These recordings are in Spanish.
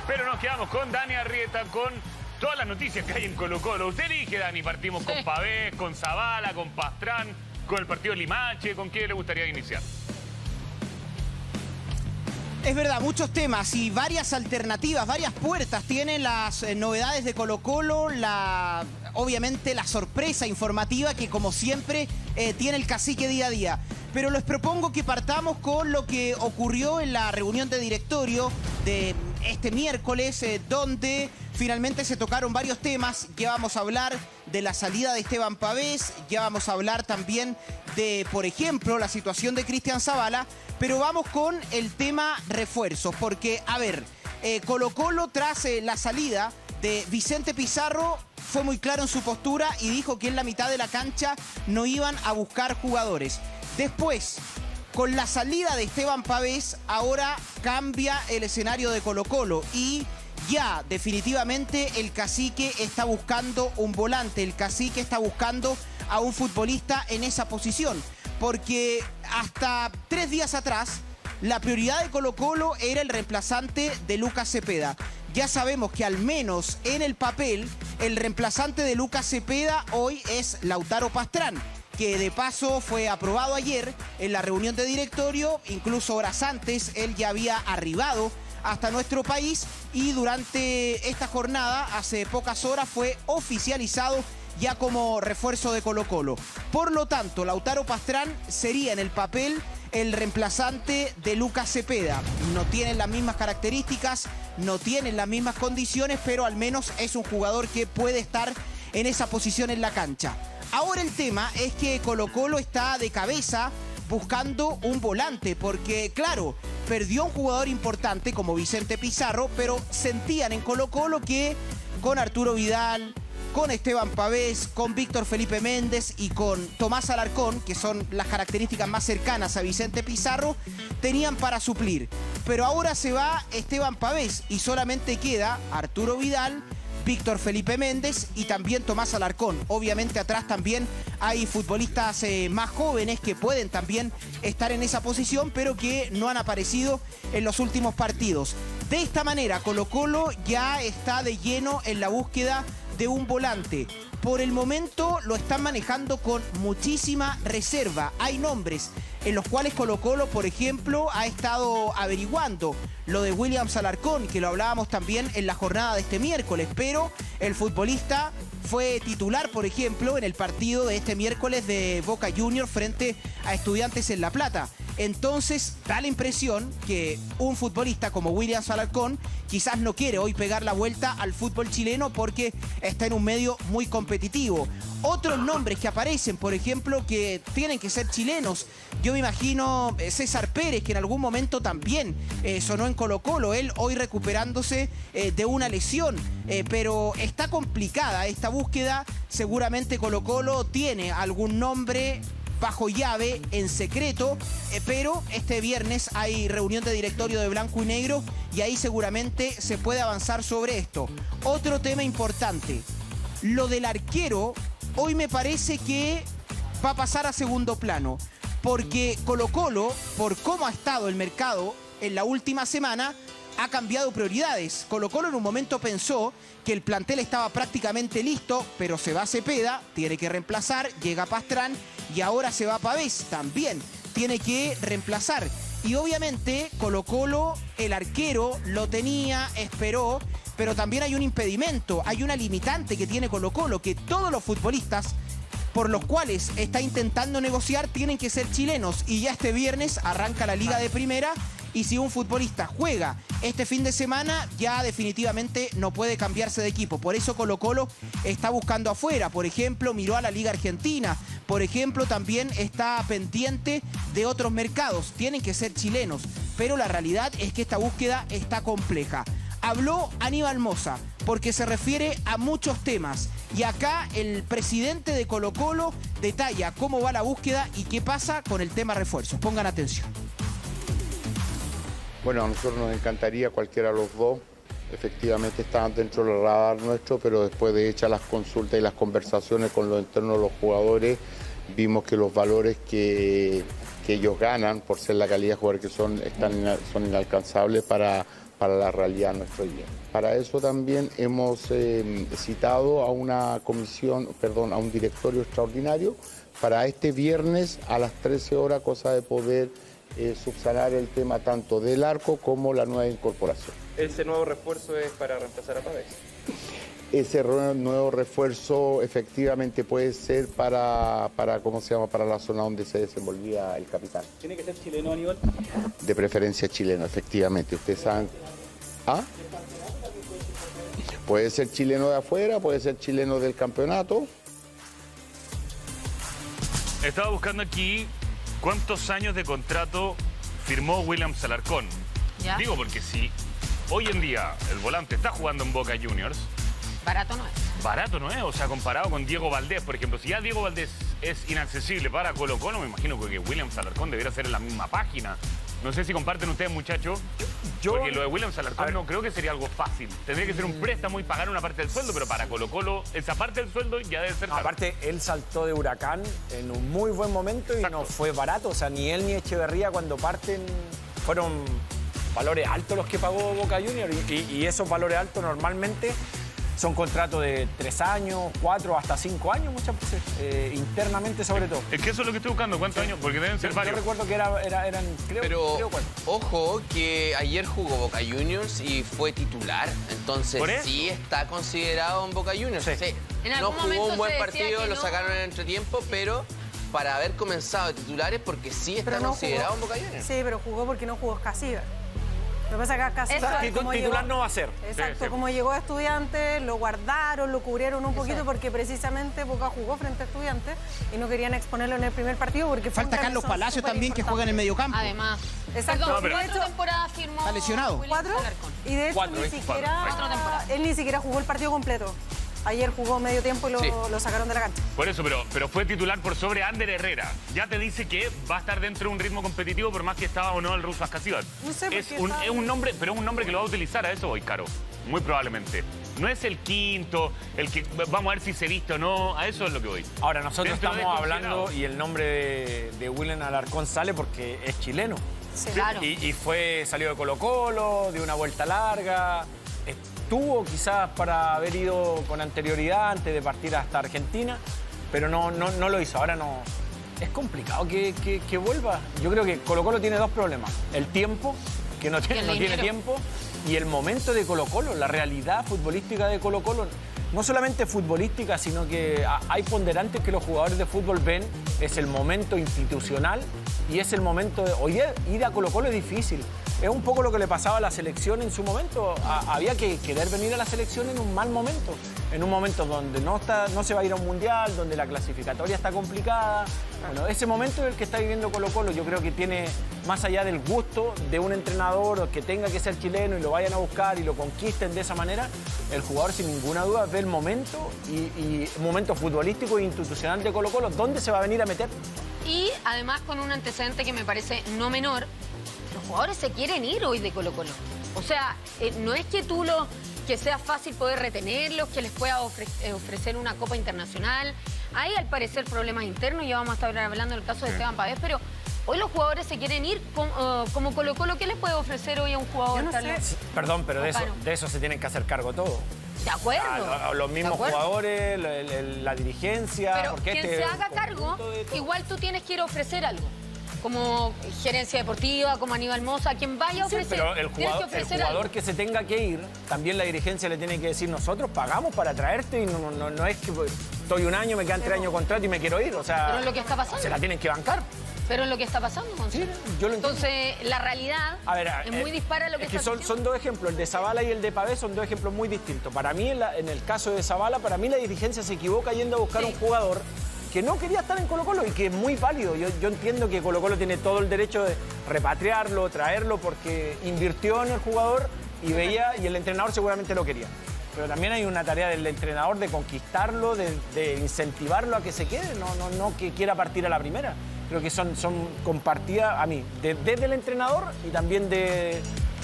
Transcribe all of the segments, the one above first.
Pero nos quedamos con Dani Arrieta, con todas las noticias que hay en Colo-Colo. Usted elige, Dani, partimos con Pavés, con Zabala, con Pastrán, con el partido Limache. ¿Con quién le gustaría iniciar? Es verdad, muchos temas y varias alternativas, varias puertas tienen las novedades de Colo-Colo, obviamente la sorpresa informativa que como siempre tiene el cacique día a día. Pero les propongo que partamos con lo que ocurrió en la reunión de directorio de este miércoles, donde finalmente se tocaron varios temas. Ya vamos a hablar de la salida de Esteban Pavés, ya vamos a hablar también de, por ejemplo, la situación de Cristian Zabala, pero vamos con el tema refuerzos, porque, a ver, Colo-Colo tras la salida de Vicente Pizarro fue muy claro en su postura y dijo que en la mitad de la cancha no iban a buscar jugadores. Después, con la salida de Esteban Pavés, ahora cambia el escenario de Colo-Colo y ya definitivamente el cacique está buscando un volante, el cacique está buscando a un futbolista en esa posición, porque hasta 3 días atrás la prioridad de Colo-Colo era el reemplazante de Lucas Cepeda. Ya sabemos que al menos en el papel el reemplazante de Lucas Cepeda hoy es Lautaro Pastrán, que de paso fue aprobado ayer en la reunión de directorio. Incluso horas antes él ya había arribado hasta nuestro país y durante esta jornada, hace pocas horas, fue oficializado ya como refuerzo de Colo-Colo. Por lo tanto, Lautaro Pastrán sería en el papel el reemplazante de Lucas Cepeda. No tienen las mismas características, no tienen las mismas condiciones, pero al menos es un jugador que puede estar en esa posición en la cancha. Ahora el tema es que Colo-Colo está de cabeza buscando un volante, porque claro, perdió un jugador importante como Vicente Pizarro, pero sentían en Colo-Colo que con Arturo Vidal, con Esteban Pavés, con Víctor Felipe Méndez y con Tomás Alarcón, que son las características más cercanas a Vicente Pizarro, tenían para suplir. Pero ahora se va Esteban Pavés y solamente queda Arturo Vidal, Víctor Felipe Méndez y también Tomás Alarcón. Obviamente atrás también hay futbolistas más jóvenes que pueden también estar en esa posición, pero que no han aparecido en los últimos partidos. De esta manera, Colo-Colo ya está de lleno en la búsqueda de un volante. Por el momento lo están manejando con muchísima reserva. Hay nombres en los cuales Colo-Colo, por ejemplo, ha estado averiguando. Lo de Williams Alarcón, que lo hablábamos también en la jornada de este miércoles, pero el futbolista fue titular, por ejemplo, en el partido de este miércoles de Boca Juniors frente a Estudiantes en La Plata. Entonces da la impresión que un futbolista como Williams Alarcón quizás no quiere hoy pegar la vuelta al fútbol chileno porque está en un medio muy competitivo. Otros nombres que aparecen, por ejemplo, que tienen que ser chilenos. Yo me imagino César Pérez, que en algún momento también sonó en Colo-Colo, él hoy recuperándose de una lesión. Pero está complicada esta búsqueda. Seguramente Colo-Colo tiene algún nombre bajo llave, en secreto, pero este viernes hay reunión de directorio de blanco y negro y ahí seguramente se puede avanzar sobre esto. Otro tema importante, lo del arquero, hoy me parece que va a pasar a segundo plano, porque Colo-Colo, por cómo ha estado el mercado en la última semana, ha cambiado prioridades. Colo-Colo en un momento pensó que el plantel estaba prácticamente listo, pero se va Cepeda, tiene que reemplazar, llega Pastrán y ahora se va Pavés, también tiene que reemplazar. Y obviamente Colo-Colo, el arquero, lo tenía, esperó, pero también hay un impedimento, hay una limitante que tiene Colo-Colo, que todos los futbolistas por los cuales está intentando negociar tienen que ser chilenos. Y ya este viernes arranca la Liga de Primera y si un futbolista juega este fin de semana, ya definitivamente no puede cambiarse de equipo. Por eso Colo-Colo está buscando afuera. Por ejemplo, miró a la Liga Argentina. Por ejemplo, también está pendiente de otros mercados. Tienen que ser chilenos. Pero la realidad es que esta búsqueda está compleja. Habló Aníbal Mosa porque se refiere a muchos temas. Y acá el presidente de Colo-Colo detalla cómo va la búsqueda y qué pasa con el tema refuerzos. Pongan atención. Bueno, a nosotros nos encantaría cualquiera de los dos. Efectivamente estaban dentro del radar nuestro, pero después de hechas las consultas y las conversaciones con los internos de los jugadores, vimos que los valores que ellos ganan por ser la calidad de jugadores que son inalcanzables para para la realidad de nuestro día. Para eso también hemos citado a una comisión, perdón, a un directorio extraordinario para este viernes a las 13 horas, cosa de poder subsanar el tema tanto del arco como la nueva incorporación. ¿Ese nuevo refuerzo es para reemplazar a Pavés? Ese nuevo refuerzo efectivamente puede ser para ¿cómo se llama? Para la zona donde se desenvolvía el capitán. ¿Tiene que ser chileno, Aníbal? De preferencia chileno, efectivamente. Ustedes saben. ¿Ah? Puede ser chileno de afuera, puede ser chileno del campeonato. Estaba buscando aquí cuántos años de contrato firmó William Alarcón. ¿Ya? Digo porque si hoy en día el volante está jugando en Boca Juniors, Barato no es. barato no es. O sea, comparado con Diego Valdés, por ejemplo. Si ya Diego Valdés es inaccesible para Colo-Colo, me imagino que William Alarcón debería ser en la misma página. No sé si comparten ustedes, muchachos. Porque lo de William Alarcón no creo que sería algo fácil. Tendría que ser un préstamo y pagar una parte del sueldo, pero para Colo-Colo esa parte del sueldo ya debe ser... Aparte, él saltó de Huracán en un muy buen momento y Exacto. no fue barato. O sea, ni él ni Echeverría cuando parten fueron valores altos los que pagó Boca Juniors. Y esos valores altos normalmente son contratos de 3 años, 4, hasta 5 años muchas veces, internamente sobre todo. Es que eso es lo que estoy buscando. ¿Cuántos años? Porque deben ser Yo varios. recuerdo que eran, Pero creo cuatro. ojo que ayer jugó Boca Juniors y fue titular, entonces ¿Por eso? sí está considerado en Boca Juniors. Sí. Sí. En No algún jugó momento un buen se decía partido, que lo no. sacaron en entretiempo, pero para haber comenzado de titulares porque sí está Pero no considerado jugó. en Boca Juniors. Sí, pero jugó porque no jugó Escasibar. Lo que pasa es que Escasibar, Eso, como titular llegó- no va a ser. Exacto, Sí, sí. como llegó a Estudiantes, lo guardaron, lo cubrieron un poquito porque precisamente Boca jugó frente a Estudiantes y no querían exponerlo en el primer partido porque fue Falta un Carlos camisón Palacios súper también, que importante. juega en el mediocampo. Además. Exacto. Perdón, No, pero- 4 temporadas firmó. ¿Está lesionado? William 4 Alarcón. y de hecho 4, ni ¿eh? siquiera 4 temporadas. él ni siquiera jugó el partido completo. Ayer jugó medio tiempo y Sí. lo sacaron de la cancha. Por eso, pero fue titular por sobre Ander Herrera. Ya te dice que va a estar dentro de un ritmo competitivo por más que estaba o no el ruso Ascasibar. No sé por Es qué un, está- es un nombre, pero es un nombre que lo va a utilizar, a eso voy, Caro. Muy probablemente. No es el quinto, el que vamos a ver si se viste o no, a eso es lo que voy. Ahora, nosotros Dentro de estamos considerado. hablando y el nombre de William Alarcón sale porque es chileno. Sí. Claro. Y salió de Colo-Colo, de una vuelta larga. Estuvo quizás para haber ido con anterioridad antes de partir hasta Argentina, pero no lo hizo. Ahora no. Es complicado que vuelva. Yo creo que Colo-Colo tiene dos problemas. El tiempo, que no tiene dinero. tiempo, y el momento de Colo-Colo, la realidad futbolística de Colo-Colo. No solamente futbolística, sino que hay ponderantes que los jugadores de fútbol ven. Es el momento institucional y es el momento de... Hoy día ir a Colo-Colo es difícil. Es un poco lo que le pasaba a la selección en su momento. Había que querer venir a la selección en un mal momento. En un momento donde no se va a ir a un mundial, donde la clasificatoria está complicada. Bueno, ese momento es el que está viviendo Colo-Colo. Yo creo que tiene, más allá del gusto de un entrenador que tenga que ser chileno y lo vayan a buscar y lo conquisten de esa manera, el jugador sin ninguna duda ve el momento y momento futbolístico e institucional de Colo-Colo, ¿dónde se va a venir a meter? Y además con un antecedente que me parece no menor, los jugadores se quieren ir hoy de Colo-Colo. O sea, no es que sea fácil poder retenerlos, que les pueda ofrecer una Copa Internacional. Hay al parecer problemas internos, ya vamos a estar hablando del caso de Esteban Pavés, pero hoy los jugadores se quieren ir como Colo-Colo. ¿Qué les puede ofrecer hoy a un jugador? Yo no sé. Carlos? Perdón, pero Claro. de eso se tienen que hacer cargo todos. De acuerdo. Los mismos de acuerdo. jugadores, la dirigencia. Pero porque quien este se es haga un cargo, conjunto de todo. igual tú tienes que ir a ofrecer algo. Como gerencia deportiva, como Aníbal Mosa, quien vaya a Sí, ofrecer. pero el tienes que ofrecer jugador algo. que se tenga que ir, también la dirigencia le tiene que decir, nosotros pagamos para traerte y no es que estoy un año, me quedan 3 años de contrato y me quiero ir. O sea, Pero es lo que está pasando. se la tienen que bancar. Pero es lo que está pasando, Gonzalo. Sí, yo lo entiendo. Entonces, la realidad A ver, es muy dispara a lo que es que está son dos ejemplos, el de Zavala y el de Pavés son dos ejemplos muy distintos. Para mí, en el caso de Zavala, para mí la dirigencia se equivoca yendo a buscar Sí. un jugador que no quería estar en Colo-Colo y que es muy válido. Yo entiendo que Colo-Colo tiene todo el derecho de repatriarlo, traerlo, porque invirtió en el jugador y veía, y el entrenador seguramente lo quería. Pero también hay una tarea del entrenador de conquistarlo, de incentivarlo a que se quede, no que quiera partir a la primera. Creo que son compartidas a mí, desde el entrenador y también de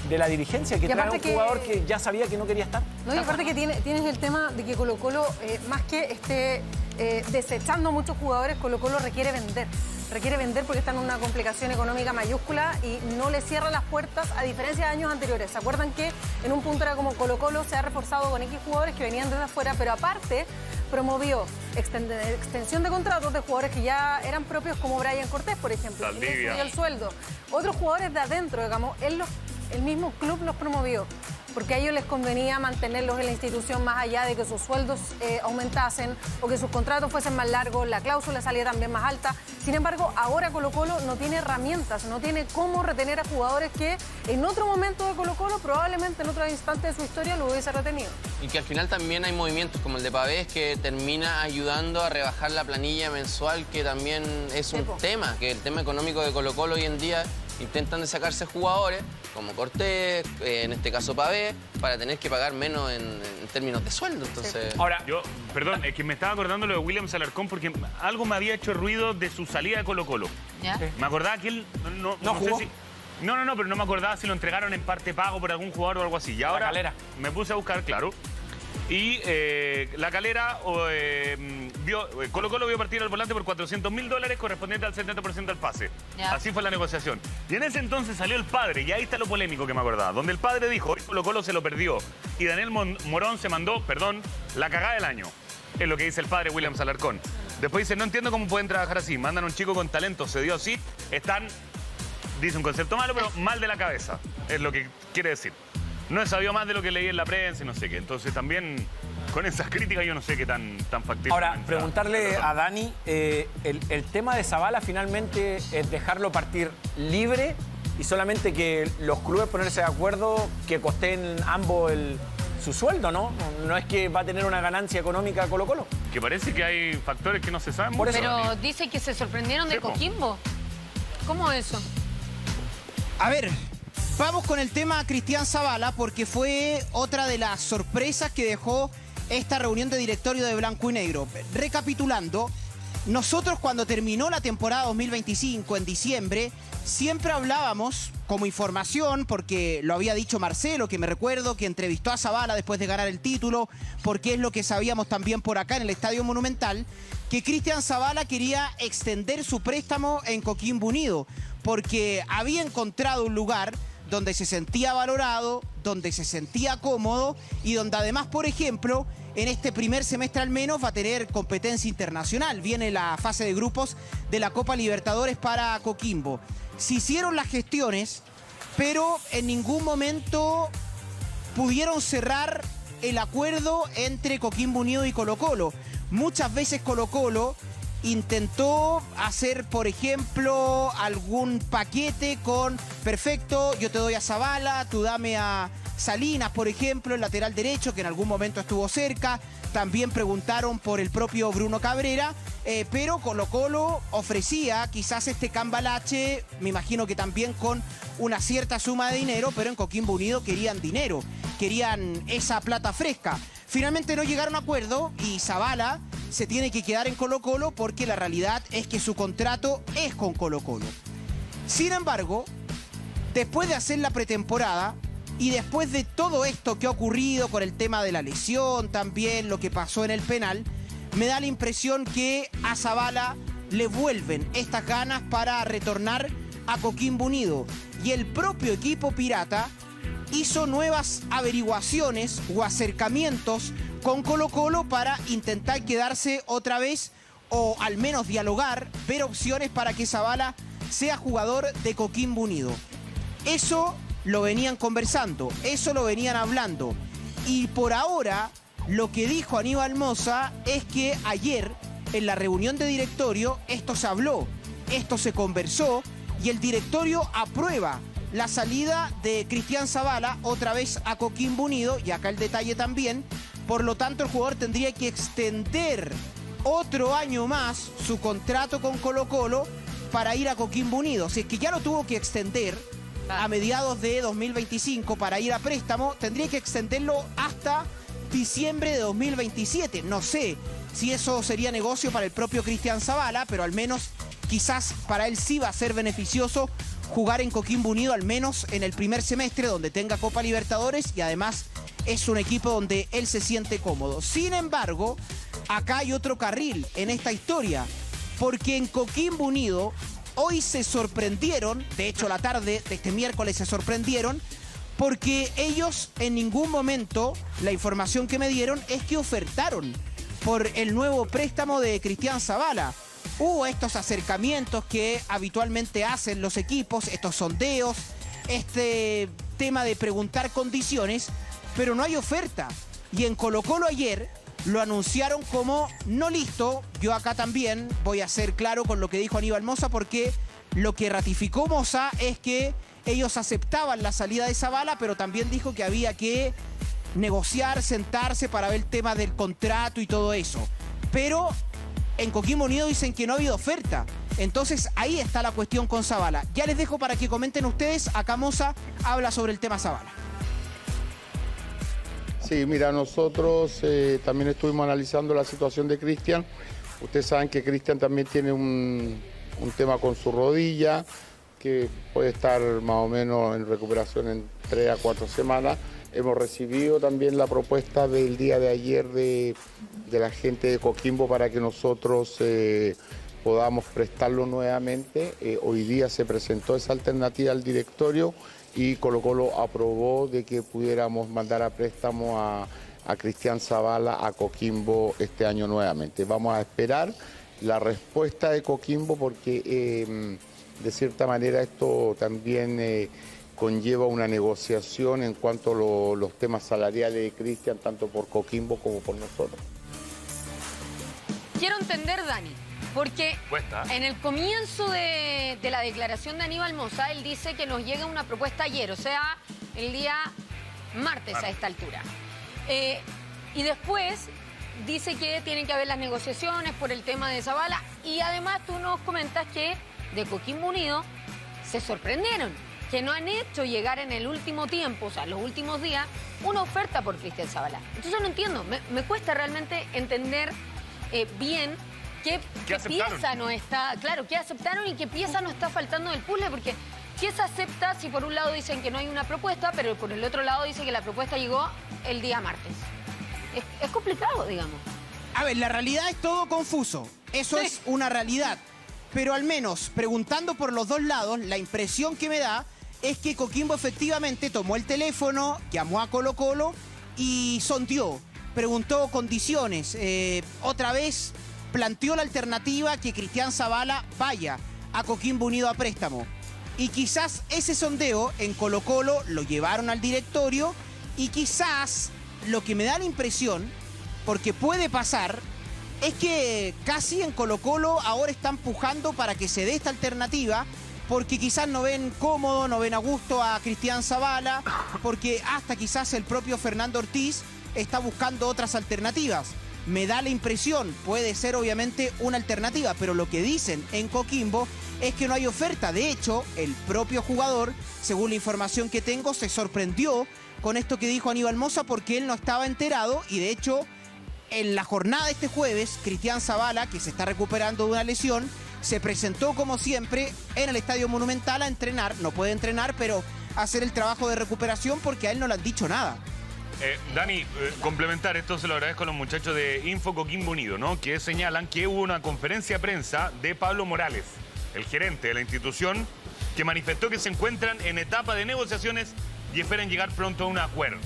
la dirigencia, que Y trae aparte un que- jugador que ya sabía que no quería estar. No, y aparte que tienes el tema de que Colo-Colo, más que esté desechando muchos jugadores, Colo-Colo requiere vender. requiere vender porque está en una complicación económica mayúscula y no le cierra las puertas, a diferencia de años anteriores. ¿Se acuerdan que en un punto era como Colo-Colo se ha reforzado con X jugadores que venían desde afuera, pero aparte promovió extensión de contratos de jugadores que ya eran propios, como Brian Cortés, por ejemplo, y le subió el sueldo? Otros jugadores de adentro, digamos, el mismo club los promovió, porque a ellos les convenía mantenerlos en la institución más allá de que sus sueldos aumentasen o que sus contratos fuesen más largos, la cláusula salía también más alta. Sin embargo, ahora Colo-Colo no tiene herramientas, no tiene cómo retener a jugadores que en otro momento de Colo-Colo, probablemente en otro instante de su historia, lo hubiese retenido. Y que al final también hay movimientos como el de Pavés que termina ayudando a rebajar la planilla mensual, que también es un tema, que el tema económico de Colo-Colo hoy en día intentan de sacarse jugadores, como Cortés, en este caso Pavés, para tener que pagar menos en términos de sueldo. Entonces... Ahora, perdón, es que me estaba acordando lo de Williams Alarcón porque algo me había hecho ruido de su salida de Colo-Colo. ¿Ya? Me acordaba que él no jugó. sé si... No, pero no me acordaba si lo entregaron en parte pago por algún jugador o algo así. Y ahora Calera. me puse a buscar, claro. Y La Calera, Colo-Colo vio partir al volante por $400.000 correspondiente al 70% del pase. Ya. Así fue la negociación. Y en ese entonces salió el padre, y ahí está lo polémico que me acordaba, donde el padre dijo, hoy Colo-Colo se lo perdió. Y Daniel Morón se mandó, la cagada del año. Es lo que dice el padre Williams Alarcón. Después dice, no entiendo cómo pueden trabajar así. Mandan a un chico con talento, se dio así, están, dice un concepto malo, pero mal de la cabeza. Es lo que quiere decir. No he sabido más de lo que leí en la prensa y no sé qué. Entonces también con esas críticas yo no sé qué tan factible. Ahora, preguntarle a Dani, el tema de Zabala finalmente es dejarlo partir libre y solamente que los clubes ponerse de acuerdo que costen ambos su sueldo, ¿no? No es que va a tener una ganancia económica Colo-Colo. Que parece que hay factores que no se saben. Por mucho, Pero Dani. dice que se sorprendieron de Sí, po. Coquimbo. ¿Cómo eso? A ver, vamos con el tema Cristian Zabala, porque fue otra de las sorpresas que dejó esta reunión de directorio de Blanco y Negro. Recapitulando, nosotros cuando terminó la temporada 2025 en diciembre, siempre hablábamos como información, porque lo había dicho Marcelo, que me recuerdo que entrevistó a Zabala después de ganar el título, porque es lo que sabíamos también por acá en el Estadio Monumental, que Cristian Zabala quería extender su préstamo en Coquimbo Unido, porque había encontrado un lugar donde se sentía valorado, donde se sentía cómodo y donde además, por ejemplo, en este primer semestre al menos va a tener competencia internacional. Viene la fase de grupos de la Copa Libertadores para Coquimbo. Se hicieron las gestiones, pero en ningún momento pudieron cerrar el acuerdo entre Coquimbo Unido y Colo-Colo. Muchas veces Colo-Colo intentó hacer, por ejemplo, algún paquete con, perfecto, yo te doy a Zabala, tú dame a Salinas, por ejemplo, el lateral derecho, que en algún momento estuvo cerca. También preguntaron por el propio Bruno Cabrera, pero Colo-Colo ofrecía quizás este cambalache, me imagino que también con una cierta suma de dinero, pero en Coquimbo Unido querían dinero, querían esa plata fresca. Finalmente no llegaron a acuerdo y Zabala se tiene que quedar en Colo-Colo porque la realidad es que su contrato es con Colo-Colo. Sin embargo, después de hacer la pretemporada y después de todo esto que ha ocurrido con el tema de la lesión, también lo que pasó en el penal, me da la impresión que a Zabala le vuelven estas ganas para retornar a Coquimbo Unido. Y el propio equipo pirata hizo nuevas averiguaciones o acercamientos con Colo-Colo para intentar quedarse otra vez o al menos dialogar, ver opciones para que Zabala sea jugador de Coquimbo Unido. Eso lo venían conversando, eso lo venían hablando. Y por ahora, lo que dijo Aníbal Mosa es que ayer, en la reunión de directorio, esto se habló, esto se conversó y el directorio aprueba la salida de Cristian Zabala otra vez a Coquimbo Unido, y acá el detalle también. Por lo tanto, el jugador tendría que extender otro año más su contrato con Colo-Colo para ir a Coquimbo Unido. Si es que ya lo tuvo que extender a mediados de 2025 para ir a préstamo, tendría que extenderlo hasta diciembre de 2027. No sé si eso sería negocio para el propio Cristian Zabala, pero al menos quizás para él sí va a ser beneficioso jugar en Coquimbo Unido, al menos en el primer semestre, donde tenga Copa Libertadores y además es un equipo donde él se siente cómodo. Sin embargo, acá hay otro carril en esta historia. porque en Coquimbo Unido hoy se sorprendieron, de hecho la tarde de este miércoles se sorprendieron, porque ellos en ningún momento, la información que me dieron es que ofertaron por el nuevo préstamo de Cristian Zavala. Hubo estos acercamientos que habitualmente hacen los equipos, estos sondeos, este tema de preguntar condiciones, pero no hay oferta. Y en Colo-Colo ayer lo anunciaron como no listo. Yo acá también voy a ser claro con lo que dijo Aníbal Mosa, porque lo que ratificó Mosa es que ellos aceptaban la salida de Zavala, pero también dijo que había que negociar, sentarse para ver el tema del contrato y todo eso. Pero en Coquimbo Unido dicen que no ha habido oferta. Entonces ahí está la cuestión con Zavala. Ya les dejo para que comenten ustedes. Acá Mosa habla sobre el tema Zavala. Sí, mira, nosotros también estuvimos analizando la situación de Cristian. Ustedes saben que Cristian también tiene un tema con su rodilla, que puede estar más o menos en recuperación en 3 a 4 semanas. Hemos recibido también la propuesta del día de ayer de la gente de Coquimbo para que nosotros podamos prestarlo nuevamente. Hoy día se presentó esa alternativa al directorio y Colo-Colo aprobó de que pudiéramos mandar a préstamo a Cristian Zavala a Coquimbo este año nuevamente. Vamos a esperar la respuesta de Coquimbo porque de cierta manera esto también conlleva una negociación en cuanto a los temas salariales de Cristian, tanto por Coquimbo como por nosotros. Quiero entender, Dani, porque en el comienzo de la declaración de Aníbal Mosa, él dice que nos llega una propuesta ayer, o sea, el día martes a esta altura. Y después dice que tienen que haber las negociaciones por el tema de Zavala, y además tú nos comentas que de Coquimbo Unido se sorprendieron, que no han hecho llegar en el último tiempo, o sea, los últimos días, una oferta por Cristian Zavala. Entonces no entiendo, me cuesta realmente entender bien qué pieza no está, claro, qué aceptaron y qué pieza no está faltando del puzzle, porque ¿qué se acepta si por un lado dicen que no hay una propuesta, pero por el otro lado dice que la propuesta llegó el día martes? Es complicado, digamos. A ver, la realidad es todo confuso, eso sí. Es una realidad. Pero al menos, preguntando por los dos lados, la impresión que me da es que Coquimbo efectivamente tomó el teléfono, llamó a Colo-Colo y sondeó, preguntó condiciones. Otra vez planteó la alternativa que Cristian Zavala vaya a Coquimbo Unido a préstamo. Y quizás ese sondeo en Colo-Colo lo llevaron al directorio y quizás lo que me da la impresión, porque puede pasar, es que casi en Colo-Colo ahora están pujando para que se dé esta alternativa, porque quizás no ven cómodo, no ven a gusto a Cristian Zavala, porque hasta quizás el propio Fernando Ortiz está buscando otras alternativas. Me da la impresión, puede ser obviamente una alternativa, pero lo que dicen en Coquimbo es que no hay oferta. De hecho, el propio jugador, según la información que tengo, se sorprendió con esto que dijo Aníbal Mosa porque él no estaba enterado y de hecho en la jornada de este jueves, Cristian Zavala, que se está recuperando de una lesión, se presentó como siempre en el Estadio Monumental a entrenar. No puede entrenar, pero hacer el trabajo de recuperación porque a él no le han dicho nada. Dani, complementar, esto se lo agradezco a los muchachos de Info Coquimbo Unido, ¿no? Que señalan que hubo una conferencia de prensa de Pablo Morales, el gerente de la institución, que manifestó que se encuentran en etapa de negociaciones y esperan llegar pronto a un acuerdo.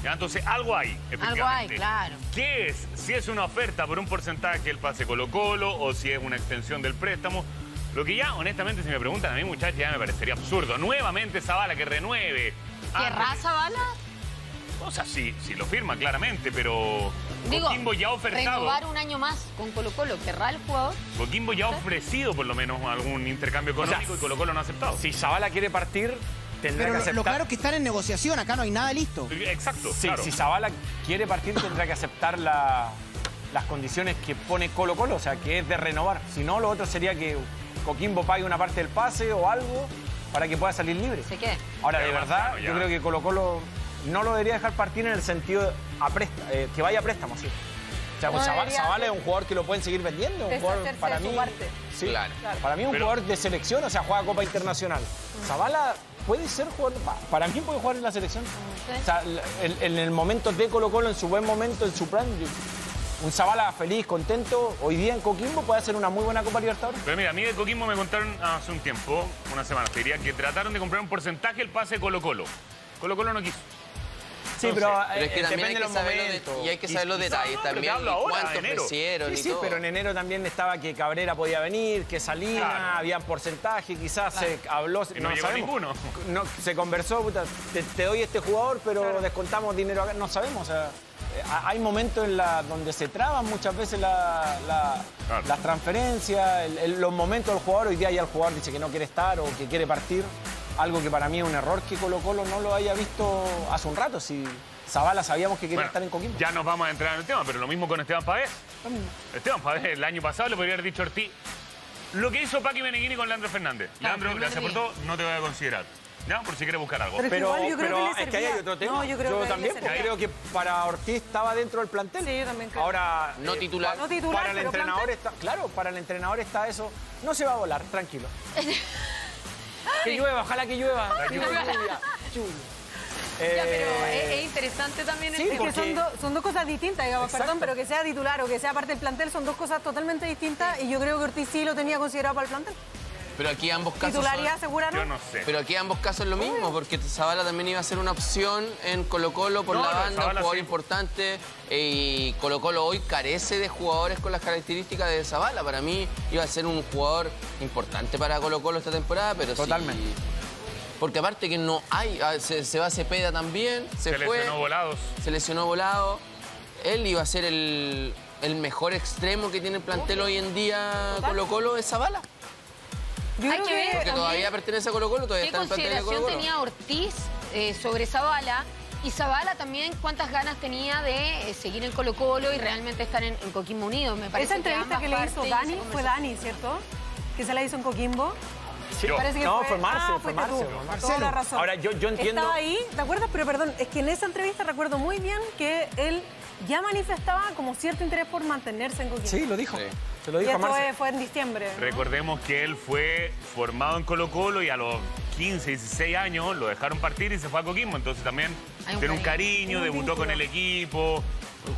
¿Ya? Entonces, algo hay, efectivamente. Algo hay, claro. ¿Qué es? Si es una oferta por un porcentaje el pase Colo-Colo o si es una extensión del préstamo. Lo que ya, honestamente, si me preguntan a mí, muchachos, ya me parecería absurdo. Nuevamente Zavala que renueve. ¿Querrá Zavala? O sea, sí lo firma claramente, pero Coquimbo ya ha ofertado. Renovar un año más con Colo-Colo, ¿querrá el jugador? Coquimbo ya ha ofrecido por lo menos algún intercambio económico y Colo-Colo no ha aceptado. Si Zavala quiere partir, tendrá que aceptar. Lo claro es que están en negociación, acá no hay nada listo. Exacto, sí, claro. Si Zavala quiere partir, tendrá que aceptar las condiciones que pone Colo-Colo, o sea, que es de renovar. Si no, lo otro sería que Coquimbo pague una parte del pase o algo para que pueda salir libre. ¿Se qué? Ahora, de verdad, yo creo que Colo-Colo no lo debería dejar partir en el sentido de que vaya a préstamo, sí. O sea, pues Zavala es un jugador que lo pueden seguir vendiendo. Un jugador, para mí, sí, claro. Para mí es un jugador de selección, o sea, juega Copa Internacional. Zavala puede ser jugador, para mí puede jugar en la selección. O sea, en el momento de Colo-Colo, en su buen momento, en su plan, un Zabala feliz, contento, hoy día en Coquimbo puede hacer una muy buena Copa Libertadores. Pero mira, a mí de Coquimbo me contaron hace un tiempo, una semana, te diría que trataron de comprar un porcentaje el pase de Colo-Colo. Colo-Colo no quiso. Sí, pero, Pero es que también depende hay de que los saber momentos. y hay que saber los detalles no, pero también. te hablo Y ahora, cuánto enero. ofrecieron Sí, y sí, todo. pero en enero también estaba que Cabrera podía venir, que Salina, Claro. había porcentaje, quizás se habló. Y no llegó sabemos. ninguno. No, se conversó, puta, te doy este jugador, pero descontamos dinero acá. No sabemos. O sea, hay momentos donde se traban muchas veces Claro. las transferencias, los momentos del jugador. Hoy día ya el jugador dice que no quiere estar o que quiere partir. Algo que para mí es un error que Colo-Colo no lo haya visto hace un rato. Si Zabala sabíamos que quería Bueno, estar en Coquimbo. ya nos vamos a entrar en el tema, pero lo mismo con Esteban Pavés. Esteban Pavés el año pasado le podría haber dicho a Ortiz lo que hizo Paqui Meneghini con Leandro Fernández. Leandro, primer gracias por día. todo, no te voy a considerar. ¿Ya? Por si quieres buscar algo. Pero es que igual yo creo que le es que ahí hay servía. otro tema. No, yo creo que a él le también servía. creo que para Ortiz estaba dentro del plantel. Sí, yo también creo. Ahora, No titular. No titular, para el pero entrenador plantel. está, claro, para el entrenador está eso. No se va a volar, tranquilo. Que llueva, ojalá que llueva. Lluvia. Ya, pero es interesante también sí, el Es tema. que son dos cosas distintas, digamos, Exacto. perdón, pero que sea titular o que sea parte del plantel son dos cosas totalmente distintas y yo creo que Ortiz sí lo tenía considerado para el plantel. Pero aquí ambos casos Titularidad segura, ¿no? Yo no sé. Pero aquí ambos casos es lo mismo, porque Zabala también iba a ser una opción en Colo-Colo por No, la no, banda, un Zabala jugador sí. importante. Y Colo-Colo hoy carece de jugadores con las características de Zabala. Para mí iba a ser un jugador importante para Colo-Colo esta temporada, pero Totalmente. sí. Porque aparte que no hay, se va Cepeda también, se fue, lesionó Volados. se lesionó Volado. Él iba a ser el mejor extremo que tiene el plantel hoy en día Colo-Colo es Zabala. Yo Hay creo que ver Porque también todavía pertenece a Colo-Colo, todavía ¿qué está en el plantel de consideración Colo-Colo. tenía Ortiz sobre Zabala? Y Zabala también, ¿cuántas ganas tenía de seguir en Colo-Colo y realmente estar en Coquimbo Unido? Me parece esa entrevista que le hizo ambas Dani, partes, fue esa Dani, ¿cierto? Que se la hizo en Coquimbo. Yo. Parece que No, fue Marce, fue fuiste Marce, tú. fue Marce. Toda la razón. Ahora, yo entiendo- Estaba ahí, ¿te acuerdas? Pero perdón, es que en esa entrevista recuerdo muy bien que él ya manifestaba como cierto interés por mantenerse en Coquimbo. Sí, lo dijo. Sí. Se lo Y dijo a esto Marce. fue en diciembre. ¿no? Recordemos que él fue formado en Colo-Colo y a los 15, 16 años lo dejaron partir y se fue a Coquimbo. Entonces también Hay un tiene un cariño. cariño, Hay un debutó con vínculo. el equipo,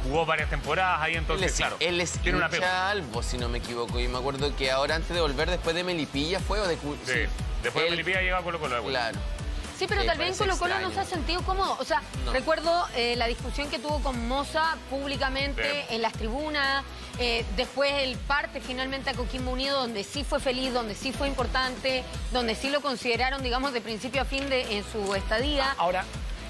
jugó varias temporadas ahí, entonces, claro. Él es tiene una pega. hincha Albo, si no me equivoco. Y me acuerdo que ahora antes de volver, después de Melipilla fue o de... Sí. Después de Él- Melipilla llega a Colo-Colo de vuelta. Claro. Sí, pero Sí, tal vez en parece Colo-Colo no se ha extraño. sentido cómodo. O sea, No. recuerdo la discusión que tuvo con Moza públicamente Sí. en las tribunas. Después el parte finalmente a Coquimbo Unido, donde sí fue feliz, donde sí fue importante, donde sí lo consideraron, digamos, de principio a fin en su estadía. Ahora,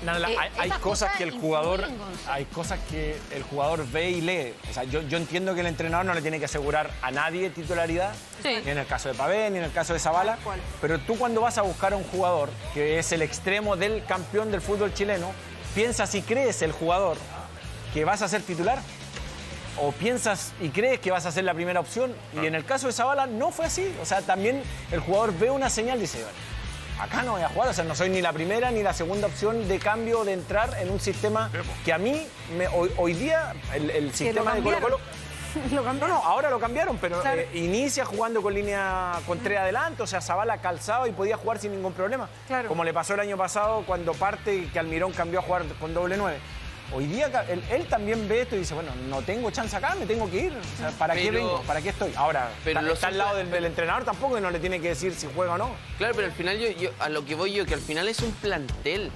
Nala, hay esas cosas cosas que el jugador, influyen, Gonzalo. hay cosas que el jugador ve y lee. O sea, yo entiendo que el entrenador no le tiene que asegurar a nadie titularidad, Sí. ni en el caso de Pavés, ni en el caso de Zabala. Tal cual. Pero tú cuando vas a buscar a un jugador que es el extremo del campeón del fútbol chileno, piensas y crees el jugador que vas a ser titular. O piensas y crees que vas a ser la primera opción. Y en el caso de Zabala no fue así. O sea, también el jugador ve una señal y dice, bueno, acá no voy a jugar. O sea, no soy ni la primera ni la segunda opción de cambio, de entrar en un sistema que a mí, hoy día, el sistema de Colo-Colo... Lo cambiaron. No, ahora lo cambiaron, pero Claro. inicia jugando con línea con tres adelante, o sea, Zabala calzado y podía jugar sin ningún problema. Claro. Como le pasó el año pasado cuando parte y que Almirón cambió a jugar con doble 9. Hoy día él también ve esto y dice, bueno, no tengo chance acá, me tengo que ir. O sea, ¿para qué Pero- vengo? ¿Para qué estoy? Ahora, pero está al lado del entrenador tampoco y no le tiene que decir si juega o no. Claro, pero al final a lo que voy yo, que al final es un plantel.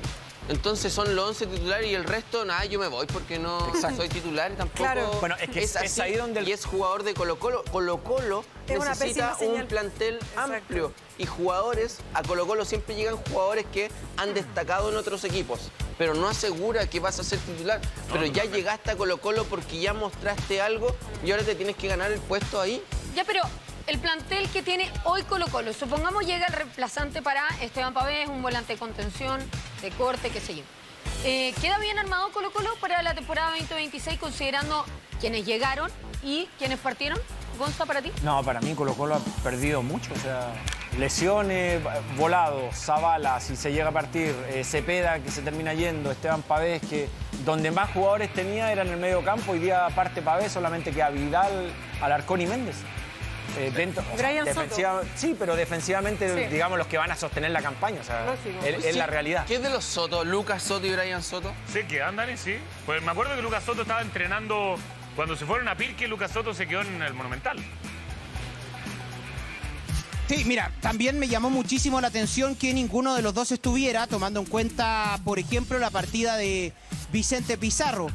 Entonces son los 11 titulares y el resto, nada, yo me voy porque no Exacto. soy titular y tampoco. Claro. Bueno, es que es así, ahí donde el- Y es jugador de Colo-Colo. Colo-Colo Es una necesita pésima señal. un plantel Exacto. amplio. Y jugadores, a Colo-Colo siempre llegan jugadores que han destacado en otros equipos. Pero no asegura que vas a ser titular. Pero ya llegaste a Colo-Colo porque ya mostraste algo y ahora te tienes que ganar el puesto ahí. Ya, pero el plantel que tiene hoy Colo-Colo, supongamos llega el reemplazante para Esteban Pavés, un volante de contención, de corte, qué sé yo. ¿Queda bien armado Colo-Colo para la temporada 2026 considerando quienes llegaron y quienes partieron? Gonza, para ti. No, para mí Colo-Colo ha perdido mucho, o sea, lesiones, Volado, Zabala, si se llega a partir, Cepeda que se termina yendo, Esteban Pavés, que donde más jugadores tenía era en el medio campo, hoy día parte Pavés, solamente queda Vidal, Alarcón y Méndez. Dentro, o sea, Brian Soto. sí, pero defensivamente, Sí. digamos, los que van a sostener la campaña, o sea, Lógico. es la realidad. ¿Qué es de los Soto? Lucas Soto y Brian Soto. Sí, que andan, sí. Pues me acuerdo que Lucas Soto estaba entrenando Cuando se fueron a Pirque, Lucas Soto se quedó en el Monumental. Sí, mira, también me llamó muchísimo la atención que ninguno de los dos estuviera, tomando en cuenta, por ejemplo, la partida de Vicente Pizarro.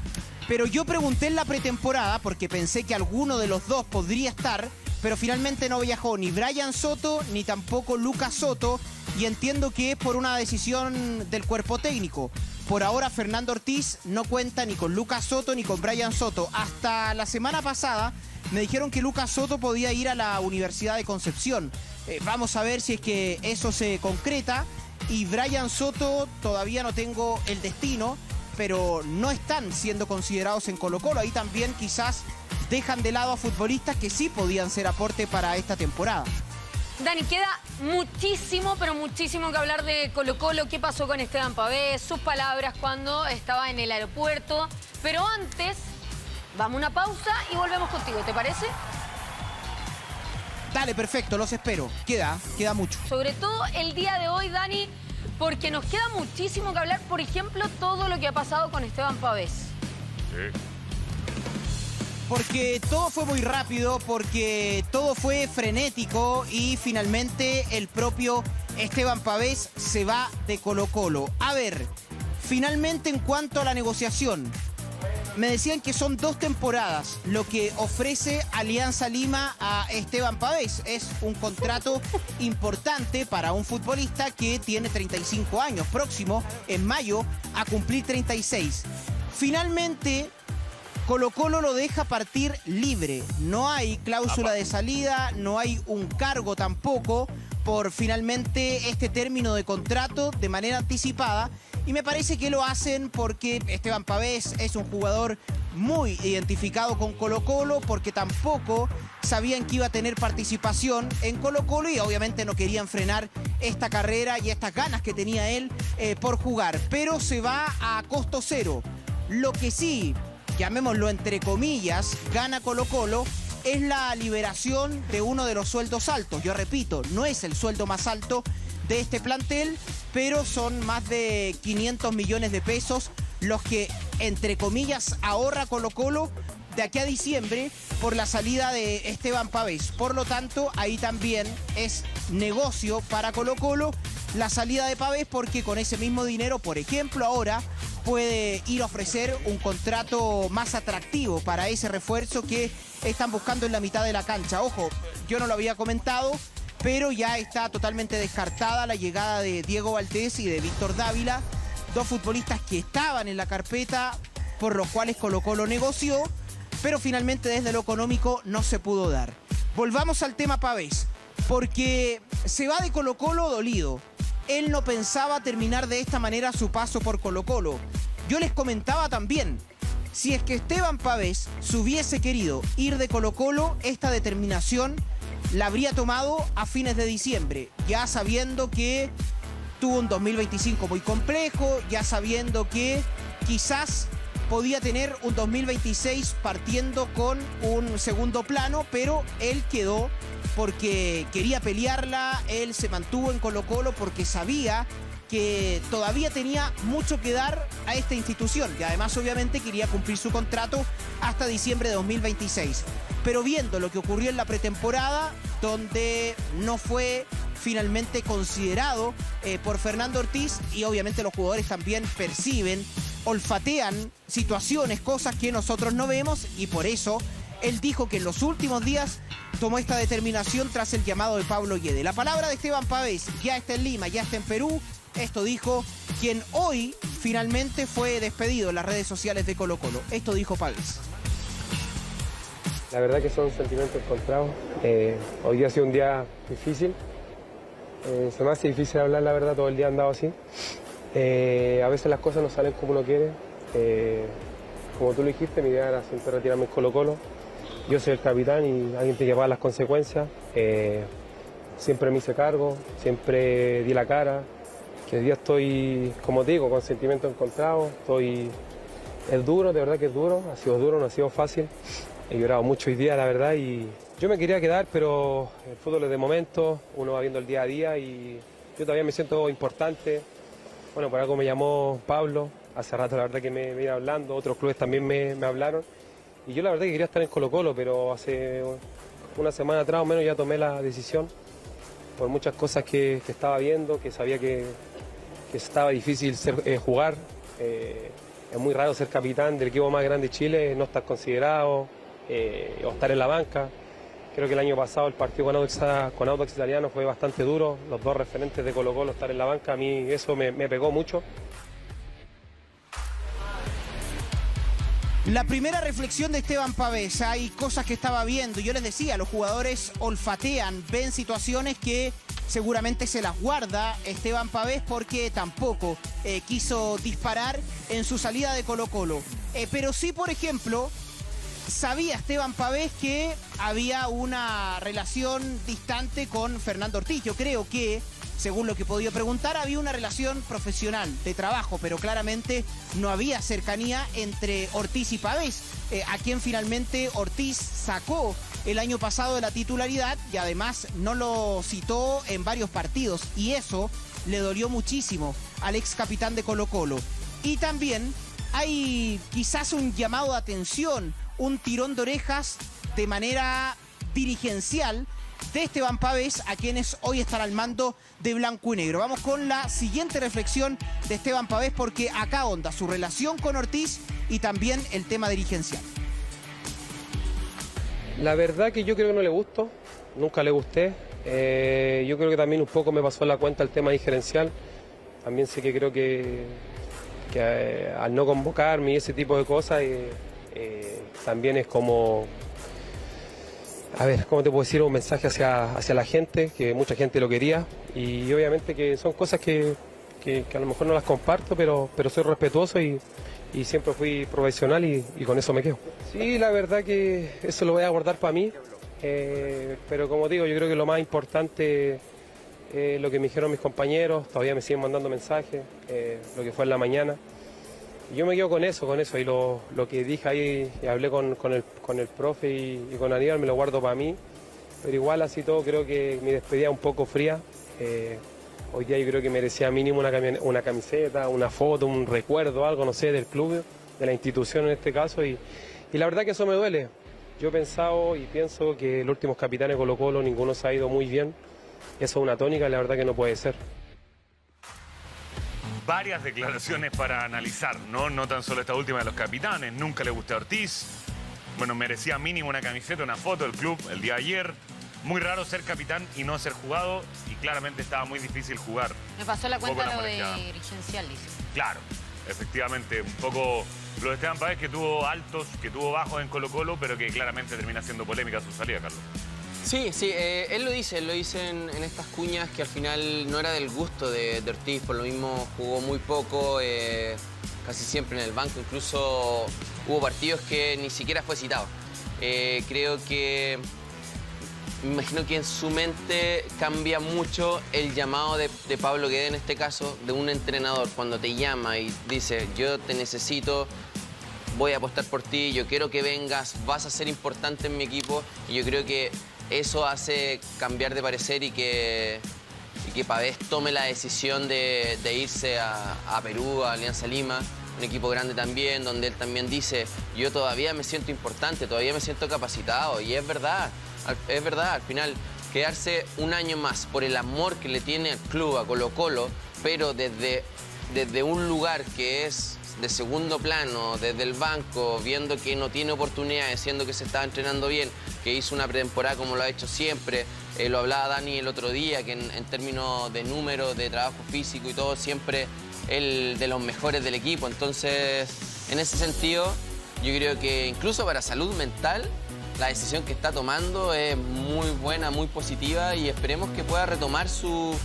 Pero yo pregunté en la pretemporada, porque pensé que alguno de los dos podría estar, pero finalmente no viajó ni Brian Soto ni tampoco Lucas Soto, y entiendo que es por una decisión del cuerpo técnico. Por ahora Fernando Ortiz no cuenta ni con Lucas Soto ni con Brian Soto. Hasta la semana pasada me dijeron que Lucas Soto podía ir a la Universidad de Concepción. Vamos a ver si es que eso se concreta. Y Brian Soto todavía no tengo el destino, pero no están siendo considerados en Colo-Colo. Ahí también quizás dejan de lado a futbolistas que sí podían ser aporte para esta temporada. Dani, queda muchísimo, pero muchísimo que hablar de Colo-Colo. ¿Qué pasó con Esteban Pavés? Sus palabras cuando estaba en el aeropuerto. Pero antes, vamos a una pausa y volvemos contigo, ¿te parece? Dale, perfecto, los espero. Queda mucho. Sobre todo el día de hoy, Dani, porque nos queda muchísimo que hablar. Por ejemplo, todo lo que ha pasado con Esteban Pavés. Sí. Porque todo fue muy rápido, porque todo fue frenético y finalmente el propio Esteban Pavés se va de Colo-Colo. A ver, finalmente en cuanto a la negociación, me decían que son 2 temporadas lo que ofrece Alianza Lima a Esteban Pavés. Es un contrato importante para un futbolista que tiene 35 años, próximo en mayo a cumplir 36. Finalmente Colo-Colo lo deja partir libre. No hay cláusula de salida, no hay un cargo tampoco por finalmente este término de contrato de manera anticipada. Y me parece que lo hacen porque Esteban Pavés es un jugador muy identificado con Colo-Colo, porque tampoco sabían que iba a tener participación en Colo-Colo y obviamente no querían frenar esta carrera y estas ganas que tenía él por jugar. Pero se va a costo cero. Lo que sí, llamémoslo entre comillas, gana Colo-Colo es la liberación de uno de los sueldos altos. Yo repito, no es el sueldo más alto de este plantel, pero son más de 500 millones de pesos los que, entre comillas, ahorra Colo-Colo de aquí a diciembre por la salida de Esteban Pavés. Por lo tanto, ahí también es negocio para Colo-Colo la salida de Pavés, porque con ese mismo dinero, por ejemplo, ahora puede ir a ofrecer un contrato más atractivo para ese refuerzo que están buscando en la mitad de la cancha. Ojo, yo no lo había comentado, pero ya está totalmente descartada la llegada de Diego Valdés y de Víctor Dávila, 2 futbolistas que estaban en la carpeta por los cuales Colo-Colo negoció, pero finalmente desde lo económico no se pudo dar. Volvamos al tema Pavés, porque se va de Colo-Colo dolido. Él no pensaba terminar de esta manera su paso por Colo-Colo. Yo les comentaba también, si es que Esteban Pavés se hubiese querido ir de Colo-Colo, esta determinación la habría tomado a fines de diciembre, ya sabiendo que tuvo un 2025 muy complejo, ya sabiendo que quizás podía tener un 2026 partiendo con un segundo plano, pero él quedó porque quería pelearla, él se mantuvo en Colo-Colo porque sabía que todavía tenía mucho que dar a esta institución y además obviamente quería cumplir su contrato hasta diciembre de 2026. Pero viendo lo que ocurrió en la pretemporada, donde no fue finalmente considerado por Fernando Ortiz, y obviamente los jugadores también perciben, olfatean situaciones, cosas que nosotros no vemos, y por eso él dijo que en los últimos días tomó esta determinación tras el llamado de Pablo Guede. La palabra de Esteban Pavés ya está en Lima, ya está en Perú. Esto dijo quien hoy finalmente fue despedido en las redes sociales de Colo-Colo. Esto dijo Pavés. La verdad que son sentimientos encontrados. Hoy día ha sido un día difícil. Se me hace difícil hablar, la verdad, todo el día he andado así. A veces las cosas no salen como uno quiere. Como tú lo dijiste, mi idea era siempre retirarme en Colo-Colo. Yo soy el capitán y alguien tiene que pagar las consecuencias. Siempre me hice cargo, siempre di la cara. Que hoy día estoy, como te digo, con sentimientos encontrados. Es duro, de verdad que es duro. Ha sido duro, no ha sido fácil. He llorado mucho hoy día, la verdad, y yo me quería quedar, pero el fútbol es de momento, uno va viendo el día a día y yo todavía me siento importante. Bueno, por algo me llamó Pablo, hace rato la verdad que me iba hablando, otros clubes también me hablaron Y yo la verdad que quería estar en Colo-Colo, pero hace una semana atrás o menos ya tomé la decisión por muchas cosas que estaba viendo, que sabía que estaba difícil jugar. Es muy raro ser capitán del equipo más grande de Chile, no estar considerado o estar en la banca. Creo que el año pasado el partido con Audax Italiano fue bastante duro. Los dos referentes de Colo-Colo estar en la banca, a mí eso me pegó mucho. La primera reflexión de Esteban Pavés, hay cosas que estaba viendo. Yo les decía, los jugadores olfatean, ven situaciones que seguramente se las guarda Esteban Pavés porque tampoco quiso disparar en su salida de Colo-Colo. Pero sí, por ejemplo, sabía Esteban Pavés que había una relación distante con Fernando Ortiz. Yo creo que, según lo que he podido preguntar, había una relación profesional de trabajo, pero claramente no había cercanía entre Ortiz y Pavés, a quien finalmente Ortiz sacó el año pasado de la titularidad y además no lo citó en varios partidos, y eso le dolió muchísimo al ex capitán de Colo-Colo. Y también hay quizás un llamado de atención, un tirón de orejas de manera dirigencial de Esteban Pavés, a quienes hoy están al mando de blanco y negro. Vamos con la siguiente reflexión de Esteban Pavés, porque acá onda su relación con Ortiz y también el tema dirigencial. La verdad que yo creo que no le gusto, nunca le gusté. Yo creo que también un poco me pasó la cuenta el tema dirigencial. También sé que creo que al no convocarme y ese tipo de cosas, también es como... A ver, ¿cómo te puedo decir? Un mensaje hacia la gente, que mucha gente lo quería, y obviamente que son cosas que a lo mejor no las comparto, pero soy respetuoso y siempre fui profesional y con eso me quedo. Sí, la verdad que eso lo voy a guardar para mí, pero como digo, yo creo que lo más importante es lo que me dijeron mis compañeros, todavía me siguen mandando mensajes, lo que fue en la mañana. Yo me quedo con eso, y lo que dije ahí, y hablé con el profe y con Aníbal, me lo guardo para mí, pero igual así todo creo que mi despedida un poco fría. Hoy día yo creo que merecía mínimo una camiseta, una foto, un recuerdo, algo, no sé, del club, de la institución en este caso, y la verdad que eso me duele. Yo he pensado y pienso que los últimos capitanes de Colo-Colo, ninguno se ha ido muy bien, eso es una tónica, la verdad que no puede ser. Varias declaraciones para analizar, ¿no? No tan solo esta última de los capitanes. Nunca le gusté a Ortiz. Bueno, merecía mínimo una camiseta, una foto del club el día de ayer. Muy raro ser capitán y no ser jugado, y claramente estaba muy difícil jugar. Me pasó la cuenta lo de dirigencial, dice. Claro, efectivamente. Un poco lo de Esteban Pavés, que tuvo altos, que tuvo bajos en Colo-Colo, pero que claramente termina siendo polémica su salida, Carlos. Sí, él lo dice en estas cuñas que al final no era del gusto de Ortiz, por lo mismo jugó muy poco, casi siempre en el banco, incluso hubo partidos que ni siquiera fue citado. Creo que, me imagino que en su mente cambia mucho el llamado de Pablo Guede, en este caso, de un entrenador, cuando te llama y dice, yo te necesito, voy a apostar por ti, yo quiero que vengas, vas a ser importante en mi equipo, y yo creo que eso hace cambiar de parecer y que Pavés tome la decisión de irse a Perú, a Alianza Lima, un equipo grande también, donde él también dice, yo todavía me siento importante, todavía me siento capacitado, y es verdad, al final quedarse un año más por el amor que le tiene al club, a Colo-Colo, pero desde un lugar que es de segundo plano, desde el banco, viendo que no tiene oportunidades, siendo que se estaba entrenando bien, que hizo una pretemporada como lo ha hecho siempre. Lo hablaba Dani el otro día, que en términos de números, de trabajo físico y todo, siempre él de los mejores del equipo. Entonces, en ese sentido, yo creo que incluso para salud mental, la decisión que está tomando es muy buena, muy positiva, y esperemos que pueda retomar su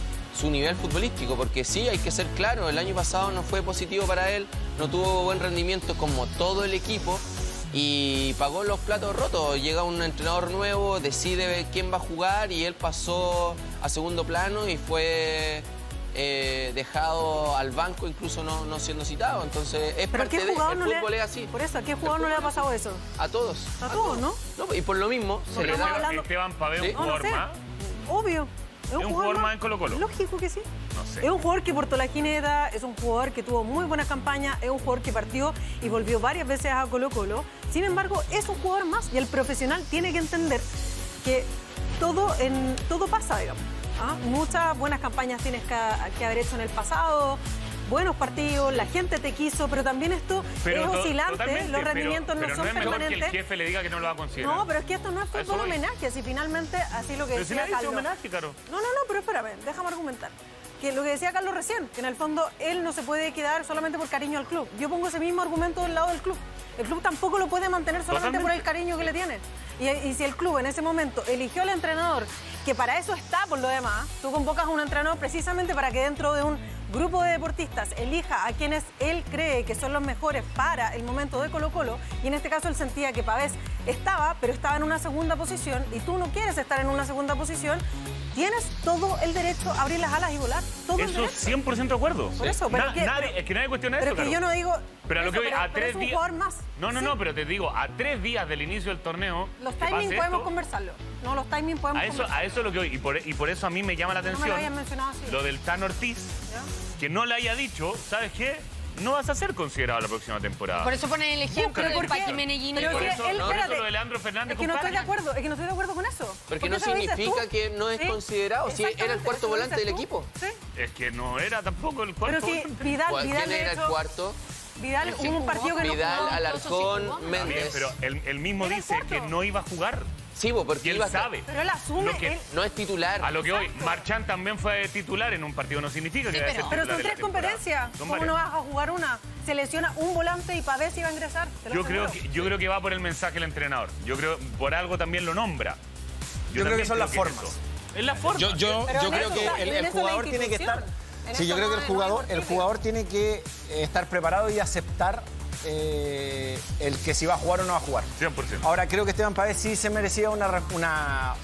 nivel futbolístico, porque sí, hay que ser claro, el año pasado no fue positivo para él, no tuvo buen rendimiento como todo el equipo y pagó los platos rotos. Llega un entrenador nuevo, decide quién va a jugar y él pasó a segundo plano y fue dejado al banco, incluso no siendo citado. Entonces es parte del fútbol, es así. Por eso, ¿a qué jugador no le ha pasado eso? A todos. A todos, ¿no? Y por lo mismo... Esteban Pavés, un jugador más. Obvio. ¿Es un jugador más en Colo-Colo? Lógico que sí. No sé. Es un jugador que portó la jineta, es un jugador que tuvo muy buenas campañas, es un jugador que partió y volvió varias veces a Colo-Colo, Sin embargo, es un jugador más y el profesional tiene que entender que todo pasa, digamos. Muchas buenas campañas tienes que haber hecho en el pasado, buenos partidos, la gente te quiso, pero también esto es oscilante, los rendimientos no son permanentes. Pero no es mejor que el jefe le diga que no lo va a considerar. No, pero es que esto no es fútbol homenaje, si finalmente, así lo que decía Carlos. Homenaje, Caro. No, pero espérame, déjame argumentar. Que lo que decía Carlos recién, que en el fondo él no se puede quedar solamente por cariño al club. Yo pongo ese mismo argumento del lado del club. El club tampoco lo puede mantener solamente por el cariño que le tiene. Y si el club en ese momento eligió al entrenador, que para eso está por lo demás, tú convocas a un entrenador precisamente para que dentro de un grupo de deportistas elija a quienes él cree que son los mejores para el momento de Colo-Colo, y en este caso él sentía que Pavés estaba, pero estaba en una segunda posición, y tú no quieres estar en una segunda posición, tienes todo el derecho a abrir las alas y volar. Todo eso 100% de acuerdo. Por eso, pero es que nadie cuestiona pero eso, que yo no digo... Pero a lo que voy, a 3 es un días... jugador más. No, pero te digo, a 3 días del inicio del torneo... Los timings podemos conversarlo. No, los timings podemos conversarlo. A eso es lo que voy, y por eso a mí me llama la atención... No me lo habían mencionado así. Lo del Tan Ortiz, ¿ya? que no le haya dicho, ¿sabes qué? No vas a ser considerado la próxima temporada. Por eso ponen el ejemplo del Paqui Meneghini. Por eso lo de Leandro Fernández. Es que no estoy de acuerdo, con eso. Porque no significa que no es considerado, si era el cuarto volante del equipo. ¿Sí? Es que no era tampoco el cuarto volante. Pero si Vidal ¿quién era el cuarto? Vidal, hubo un partido que no jugó. Vidal, Alarcón, Méndez. Pero él mismo dice que no iba a jugar. Sí, porque él sabe. Pero él asume que no es titular. A lo que hoy, Marchán también fue titular en un partido, no significa que vaya a ser titular. Pero son 3 competencias. ¿Cómo no vas a jugar una? Se lesiona un volante y Pavés iba a ingresar. Yo creo que va por el mensaje del entrenador. Yo creo por algo también lo nombra. Yo creo que son las formas. Es la forma. Yo creo que el jugador tiene que estar... Sí, yo creo que el jugador tiene que estar preparado y aceptar el que si va a jugar o no va a jugar. 100%. Ahora, creo que Esteban Pavés sí se merecía una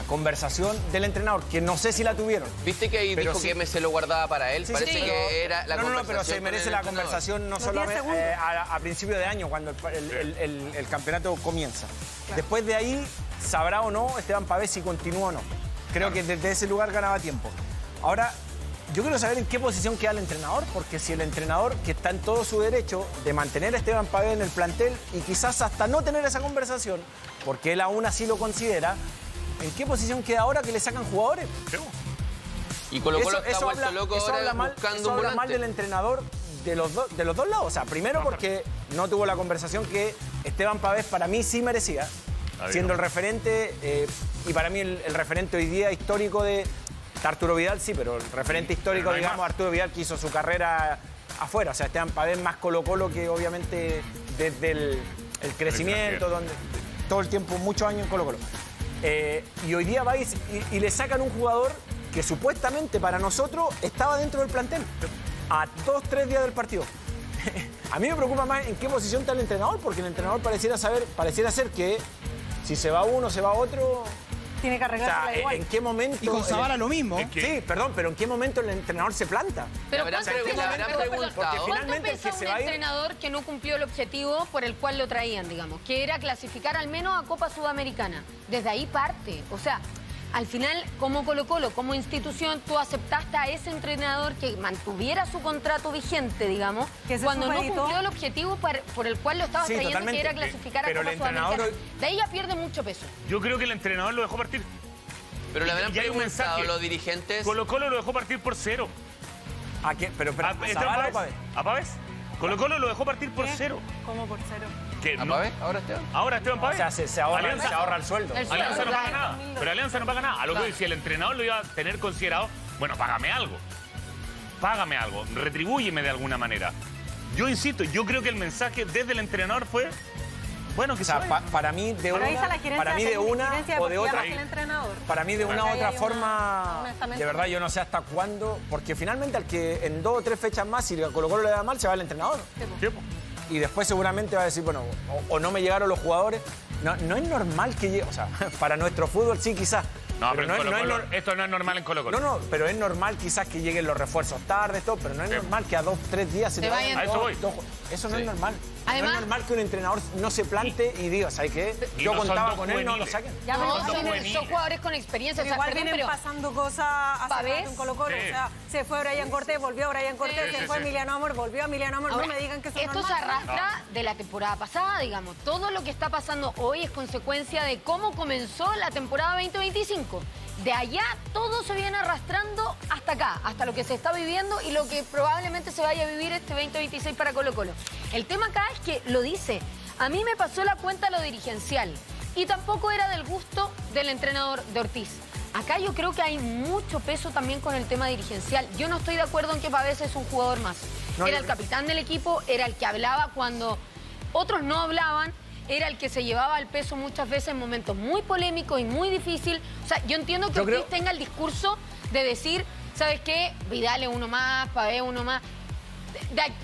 conversación del entrenador, que no sé si la tuvieron. ¿Viste que ahí dijo que se lo guardaba para él? Sí, Parece que era la conversación. No, pero se merece la conversación no solamente a principio de año, cuando el campeonato comienza. Claro. Después de ahí, sabrá o no Esteban Pavés si continúa o no. Creo que desde ese lugar ganaba tiempo. Ahora, yo quiero saber en qué posición queda el entrenador, porque si el entrenador, que está en todo su derecho de mantener a Esteban Pavés en el plantel y quizás hasta no tener esa conversación, porque él aún así lo considera, ¿en qué posición queda ahora que le sacan jugadores? Y Colo-Colo está vuelto loco ahora buscando un volante. Habla mal del entrenador de los dos lados. O sea, primero porque no tuvo la conversación que Esteban Pavés para mí sí merecía, siendo el referente, y para mí el referente hoy día histórico de... Arturo Vidal sí, pero el referente histórico, digamos, Arturo Vidal, que hizo su carrera afuera. O sea, Esteban Pavés más Colo-Colo que obviamente desde el crecimiento, donde todo el tiempo, muchos años en Colo-Colo. Y hoy día vais y le sacan un jugador que supuestamente para nosotros estaba dentro del plantel a 2-3 días del partido. A mí me preocupa más en qué posición está el entrenador, porque el entrenador pareciera ser que si se va uno, se va otro... Tiene que arreglarla, o sea, igual. ¿En qué momento? Y con Zavala lo mismo. Sí, perdón, pero ¿en qué momento el entrenador se planta? Pero ¿cuánto pesa un entrenador que no cumplió el objetivo por el cual lo traían, digamos? Que era clasificar al menos a Copa Sudamericana. Desde ahí parte. O sea, al final, como Colo-Colo, como institución, tú aceptaste a ese entrenador que mantuviera su contrato vigente, digamos, cuando no cumplió el objetivo por el cual lo estabas trayendo, totalmente, que era clasificar a Copa Sudamericana. De ahí ya pierde mucho peso. Yo creo que el entrenador lo dejó partir. Pero le habrán preguntado los dirigentes... Colo-Colo lo dejó partir por 0. ¿A quién? Pero ¿a Zavala o Pavés? ¿A Pavés? Colo-Colo lo dejó partir por 0. ¿Cómo por 0? ¿A Pavés? ¿Ahora Esteban? Ahora Esteban Pavés. O sea, se ahorra el sueldo. Alianza no paga nada. Pero Alianza no paga nada. A lo que hoy, si el entrenador lo iba a tener considerado, bueno, págame algo. Págame algo. Retribúyeme de alguna manera. Yo insisto, yo creo que el mensaje desde el entrenador fue... Bueno, que o sea, para mí de una, o de otra, para mí de una u otra forma, de verdad yo no sé hasta cuándo, porque finalmente al que en 2 o 3 fechas más, si Colo-Colo le da mal, se va el entrenador. Y después seguramente va a decir, bueno, o no me llegaron los jugadores. No es normal que llegue, o sea, para nuestro fútbol sí quizás. No, pero esto no es normal en Colo-Colo. No, pero es normal quizás que lleguen los refuerzos tarde, todo, pero no es normal que a 2 o 3 días se te vayan. A eso voy. Eso no es normal. Además- no es normal que un entrenador no se plante y diga, ¿sabes qué? Y Yo no son contaba dos con él, no lo juveniles. saquen. Ya, pero No, son son, juveniles. son jugadores con experiencia. O sea, igual perdón, vienen pero pasando cosas hace ¿Pavés? rato en Colo-Colo. Sí. O sea, se fue Brian Cortés, volvió Brian Cortés, Sí, se sí, fue sí. Emiliano Amor, volvió Emiliano Amor. ahora, No me digan que eso es esto se normal. arrastra de la temporada pasada, digamos. Todo lo que está pasando hoy es consecuencia de cómo comenzó la temporada 2025. De allá todo se viene arrastrando hasta acá, hasta lo que se está viviendo y lo que probablemente se vaya a vivir este 2026 para Colo-Colo. El tema acá es que lo dice, a mí me pasó la cuenta lo dirigencial y tampoco era del gusto del entrenador de Ortiz. Acá yo creo que hay mucho peso también con el tema dirigencial. Yo no estoy de acuerdo en que Pavés es un jugador más. No, Era yo el creo- capitán del equipo, era el que hablaba cuando otros no hablaban, era el que se llevaba el peso muchas veces en momentos muy polémicos y muy difíciles. O sea, yo entiendo que Yo Ortiz creo- tenga el discurso de decir, ¿sabes qué? Vidal es uno más, Pavés uno más.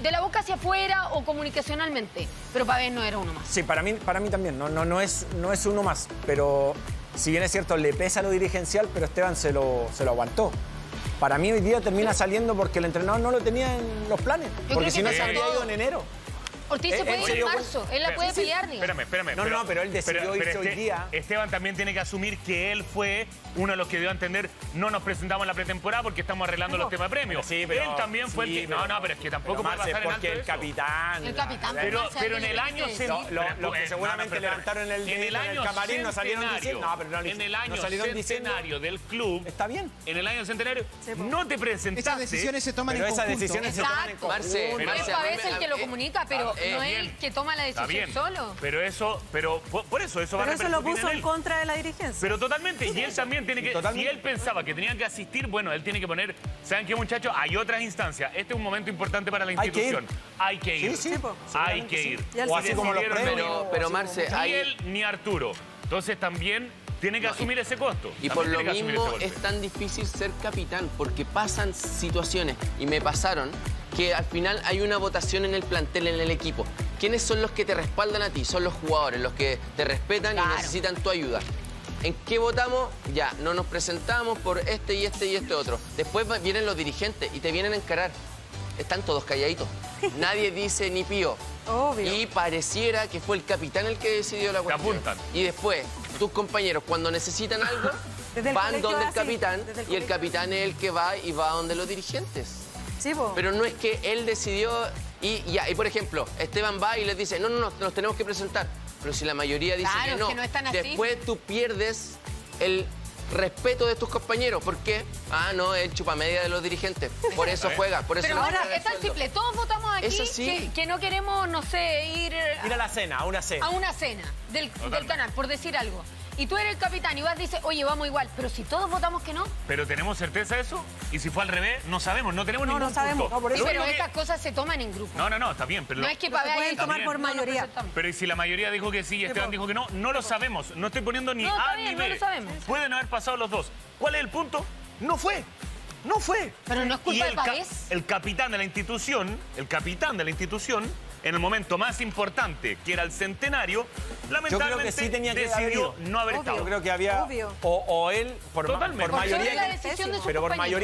De la boca hacia afuera o comunicacionalmente, pero Pavés no era uno más. Sí, para mí también. No es uno más. Pero si bien es cierto, le pesa lo dirigencial, pero Esteban se lo aguantó. Para mí hoy día termina saliendo porque el entrenador no lo tenía en los planes. creo Porque que si no se pasó habría todo. ido en enero. Ortiz se Él puede ir se en dio marzo, él la puede pelear, digamos. Espérame. No, pero él decidió irse hoy día. Esteban también tiene que asumir que él fue uno de los que dio a entender no nos presentamos en la pretemporada porque estamos arreglando los temas de premios. Sí, pero- él también fue el sí, que... pero- No, pero es que tampoco Pero puede Marce, pasar en alto porque el eso. capitán. El capitán. Pero en el año... Lo que seguramente levantaron en el camarín no salieron diciendo. No, pero no, en el año no salieron diciendo. centenario del club, Está bien. en el año centenario, no te presentaste... Estas decisiones se toman Pero en esas conjunto. decisiones se toman en Exacto. conjunto. Marce, Pero Es Marce, Pavés a mí el que lo comunica, pero no es el que toma la Está decisión bien, solo. pero por eso va a Pero eso lo repercutir puso en en él. contra de la dirigencia. Pero totalmente, y él también tiene que, Totalmente. si él pensaba que tenían que asistir, bueno, él tiene que poner, ¿saben qué, muchachos? Hay otras instancias, este es un momento importante para la Hay que ir. institución. Hay que ir. Sí, sí. po. Hay que ir. Y al O así como los Decidieron premios. Pero Marce, Ni hay... él ni Arturo. Entonces también tiene que asumir ese costo. Y También por lo tiene que asumir mismo ese golpe. es tan difícil ser capitán, porque pasan situaciones, y me pasaron, que al final hay una votación en el plantel, en el equipo. ¿Quiénes son los que te respaldan a ti? Son los jugadores, los que te respetan Claro. y necesitan tu ayuda. ¿En qué votamos? Ya, no nos presentamos por este y este y este otro. Después vienen los dirigentes y te vienen a encarar. Están todos calladitos. Nadie dice ni pío. Obvio. Y pareciera que fue el capitán el que decidió la cuestión. apuntan. Y después, tus compañeros, cuando necesitan algo, Desde el van colegio donde el así, capitán desde el y el colegio. capitán es el que va y va donde los dirigentes. Sí, po. Pero no es que él decidió y por ejemplo, Esteban va y les dice, no, nos tenemos que presentar. Pero si la mayoría dice Claro, que es no, que no están así. después tú pierdes el respeto de tus compañeros. ¿Por qué? Ah, no, es el chupamedia de los dirigentes. Por eso juega, por eso Pero no ahora juega el es tan sueldo. simple, todos votamos aquí Eso sí. que no queremos, no sé, ir Ir a la cena, a una cena. a una cena del canal, por decir algo. Y tú eres el capitán y vas y dices, oye, vamos igual. Pero si todos votamos que no, Pero ¿tenemos certeza de eso? Y si fue al revés, no sabemos, no tenemos No, ningún no sabemos. punto. No, por sí, Lo pero único que- estas cosas se toman en grupo. No, está bien, pero... No es que Pero se Pavés pueden haya tomar dicho, por no nos mayoría. presentamos. Pero ¿y si la mayoría dijo que sí y Esteban dijo que no? No lo sabemos. No estoy poniendo ni No, está A bien, ni no B. lo sabemos. Pueden haber pasado los dos. ¿Cuál es el punto? No fue. No fue. Pero no es culpa Y de Pavés. el capitán de la institución, en el momento más importante, que era el centenario, lamentablemente sí tenía que haber decidió ido. no haber Obvio. estado. Yo creo que había Obvio. o él por Totalmente. por Porque mayoría era la que- decisión de su pero por compañero.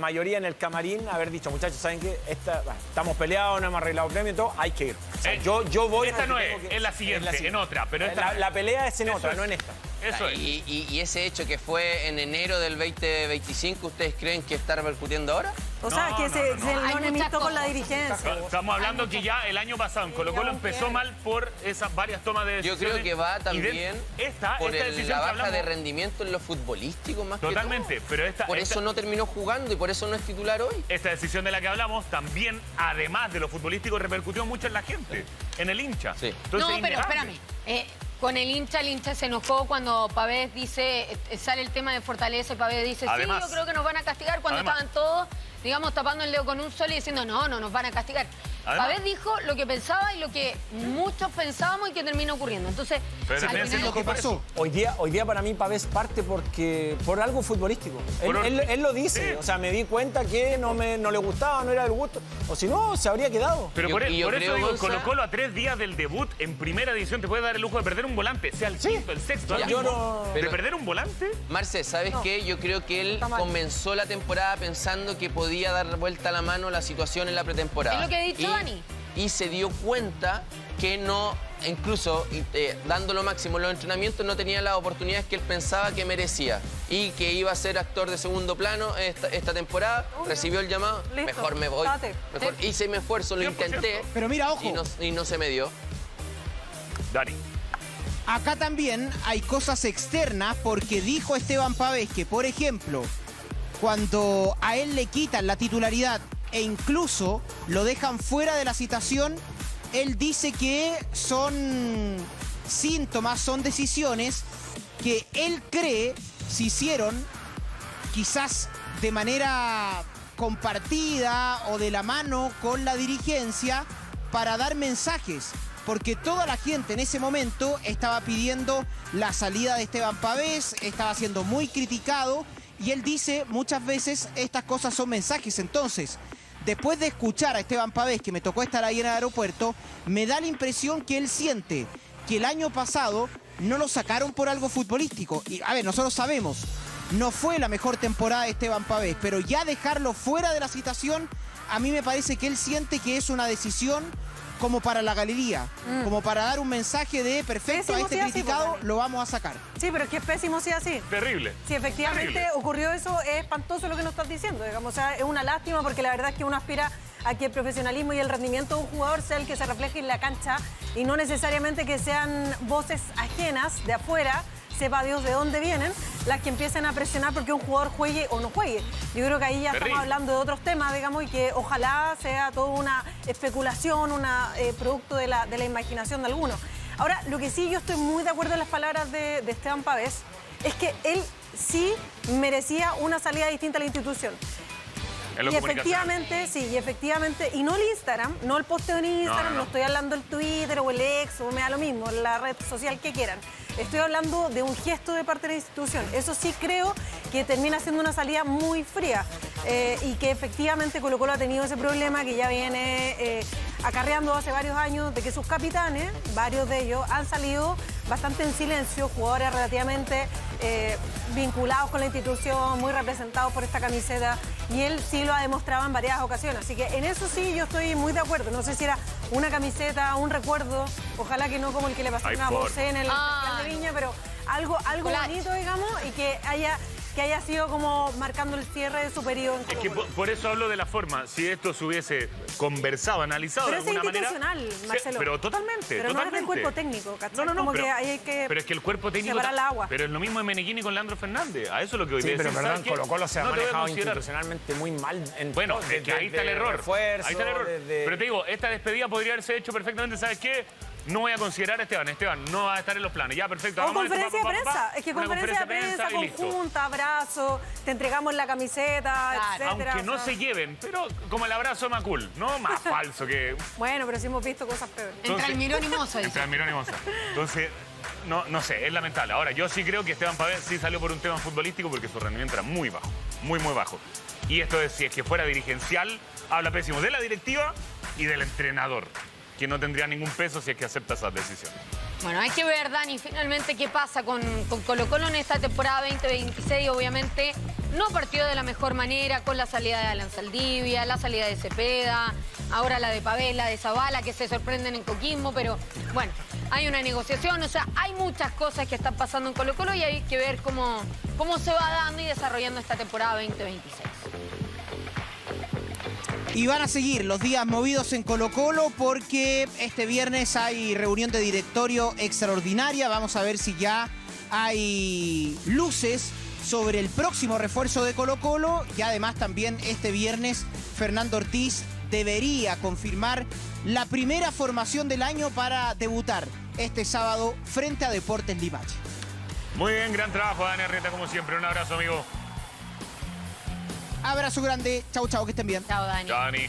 mayoría en el camarín haber dicho, muchachos, ¿saben qué? Estamos peleados, no hemos arreglado premio y todo, hay que ir. O sea, yo voy Esta porque no tengo es, que- es la siguiente, en otra, pero esta la pelea es en Eso otra, es. no en esta. Eso es. Y ese hecho que fue en enero del 2025, ¿ustedes creen que está repercutiendo ahora? O sea, No, que no, se no, no. lo Hay muchas enemistó con la cosas. dirigencia. Estamos hablando que ya el año pasado en Colo-Colo empezó mal por esas varias tomas de Yo decisiones. creo que va Y también esta por decisión la que baja hablamos, de rendimiento en lo futbolístico más Totalmente, que todo. pero esta- Por esta- eso no terminó jugando y por eso no es titular hoy. esta decisión de la que hablamos también, además de lo futbolístico, repercutió mucho en la gente, en el hincha. Sí. Entonces, No, es pero innegable. espérame. Con el hincha se enojó cuando Pavés dice, sale el tema de Fortaleza y Pavés dice, Además. sí, yo creo que nos van a castigar cuando Además. estaban todos, digamos, tapando el dedo con un sol y diciendo, no nos van a castigar. Además. Pavés dijo lo que pensaba y lo que muchos pensábamos y que terminó ocurriendo. Entonces, Pero al también final- se Lo que pasó. Hoy día para mí Pavés parte por algo futbolístico. Él lo dice, Sí. o sea, me di cuenta que no le gustaba, no era del gusto. O si no, se habría quedado. Pero Yo- por, y yo por eso creo, digo, Gonza- Colo-Colo a 3 días del debut en primera división te puede dar el lujo de perder un volante, sea el quinto, el sexto, Ya, el yo mismo. no- ¿De Pero- perder un volante? Marce, ¿sabes qué? Yo creo que él Está mal. comenzó la temporada pensando que podía dar vuelta a la mano la situación en la pretemporada. Es lo que ha dicho Y Dani. y se dio cuenta que no, incluso dando lo máximo en los entrenamientos, no tenía las oportunidades que él pensaba que merecía y que iba a ser actor de segundo plano esta temporada. Recibió el llamado, Listo. mejor me voy, mejor hice mi esfuerzo, lo 100%. intenté. Pero mira, ojo. Y no se me dio. Dani. Acá también hay cosas externas porque dijo Esteban Pavés que, por ejemplo, cuando a él le quitan la titularidad e incluso lo dejan fuera de la citación, él dice que son síntomas, son decisiones que él cree se hicieron quizás de manera compartida o de la mano con la dirigencia para dar mensajes, porque toda la gente en ese momento estaba pidiendo la salida de Esteban Pavés, estaba siendo muy criticado y él dice muchas veces estas cosas son mensajes. Entonces, después de escuchar a Esteban Pavés, que me tocó estar ahí en el aeropuerto, me da la impresión que él siente que el año pasado no lo sacaron por algo futbolístico. Y a ver, nosotros sabemos, no fue la mejor temporada de Esteban Pavés, pero ya dejarlo fuera de la citación, a mí me parece que él siente que es una decisión como para la galería, como para dar un mensaje de perfecto, Pésimo a este si así, criticado pues, lo vamos a sacar. Sí, pero es que es pésimo si así. Terrible. Si efectivamente Terrible. ocurrió eso, es espantoso lo que nos estás diciendo, digamos. O sea, es una lástima porque la verdad es que uno aspira a que el profesionalismo y el rendimiento de un jugador sea el que se refleje en la cancha y no necesariamente que sean voces ajenas de afuera, sepa Dios de dónde vienen, las que empiecen a presionar porque un jugador juegue o no juegue. Yo creo que ahí ya Terrible. estamos hablando de otros temas, digamos, y que ojalá sea toda una especulación, una producto de la imaginación de algunos. Ahora, lo que sí yo estoy muy de acuerdo en las palabras de Esteban Pavés es que él sí merecía una salida distinta a la institución. En lo Y comunicacional. efectivamente, sí, y efectivamente, y no el Instagram, no el posteo en Instagram, no estoy hablando del Twitter o el X, o me da lo mismo, la red social que quieran. Estoy hablando de un gesto de parte de la institución. Eso sí creo que termina siendo una salida muy fría y que efectivamente Colo-Colo ha tenido ese problema que ya viene acarreando hace varios años de que sus capitanes, varios de ellos, han salido bastante en silencio, jugadores relativamente vinculados con la institución, muy representados por esta camiseta, y él sí lo ha demostrado en varias ocasiones. Así que en eso sí yo estoy muy de acuerdo. No sé si era una camiseta, un recuerdo, ojalá que no como el que le pasó a José en el Festival de Viña, pero algo bonito, digamos, y que haya sido como marcando el cierre de su periodo en Es que Colo-Colo. por eso hablo de la forma. Si esto se hubiese conversado, analizado Pero de alguna es manera... institucional, Marcelo. Pero totalmente, Pero no totalmente. es del cuerpo técnico, ¿cachai? No, Como pero, que ahí hay que pero es que el cuerpo técnico... separar el agua. Pero es lo mismo de Meneghini con Leandro Fernández. A eso es lo que hoy Sí, decir, pero perdón, ¿sabes qué? Colo-Colo se ha No te voy a manejado considerar. institucionalmente muy mal. En Bueno, todo, es que ahí está el error. Refuerzo, Ahí está el error. desde- Pero te digo, esta despedida podría haberse hecho perfectamente, ¿sabes qué? No voy a considerar a Esteban. Esteban no va a estar en los planes. Ya, perfecto. O hagamos esto, conferencia de pa, pa, pa, prensa. pa. Es que Una conferencia de prensa y listo. conjunta, abrazo, te entregamos la camiseta, etcétera. Aunque no o sea. se lleven, pero como el abrazo más cool, ¿no? Más falso que... Bueno, pero sí hemos visto cosas peores. Entre Almirón y Moza, dice. Entre Almirón y Moza. Entonces, no sé, es lamentable. Ahora, yo sí creo que Esteban Pavés sí salió por un tema futbolístico porque su rendimiento era muy bajo, muy bajo. Y esto es, si es que fuera dirigencial, habla pésimo de la directiva y del entrenador, que no tendría ningún peso si es que acepta esas decisiones. Bueno, hay que ver, Dani, finalmente qué pasa con Colo-Colo en esta temporada 2026. Obviamente no partió de la mejor manera con la salida de Alan Saldivia, la salida de Cepeda, ahora la de Pavés, la de Zavala, que se sorprenden en Coquimbo, pero bueno, hay una negociación, o sea, hay muchas cosas que están pasando en Colo-Colo y hay que ver cómo se va dando y desarrollando esta temporada 2026. Y van a seguir los días movidos en Colo-Colo porque este viernes hay reunión de directorio extraordinaria. Vamos a ver si ya hay luces sobre el próximo refuerzo de Colo-Colo. Y además también este viernes Fernando Ortiz debería confirmar la primera formación del año para debutar este sábado frente a Deportes Limache. Muy bien, gran trabajo, Dani Arrieta, como siempre. Un abrazo, amigo. Abrazo grande. Chau, chau, que estén bien. Chao, Dani. Chao, Dani.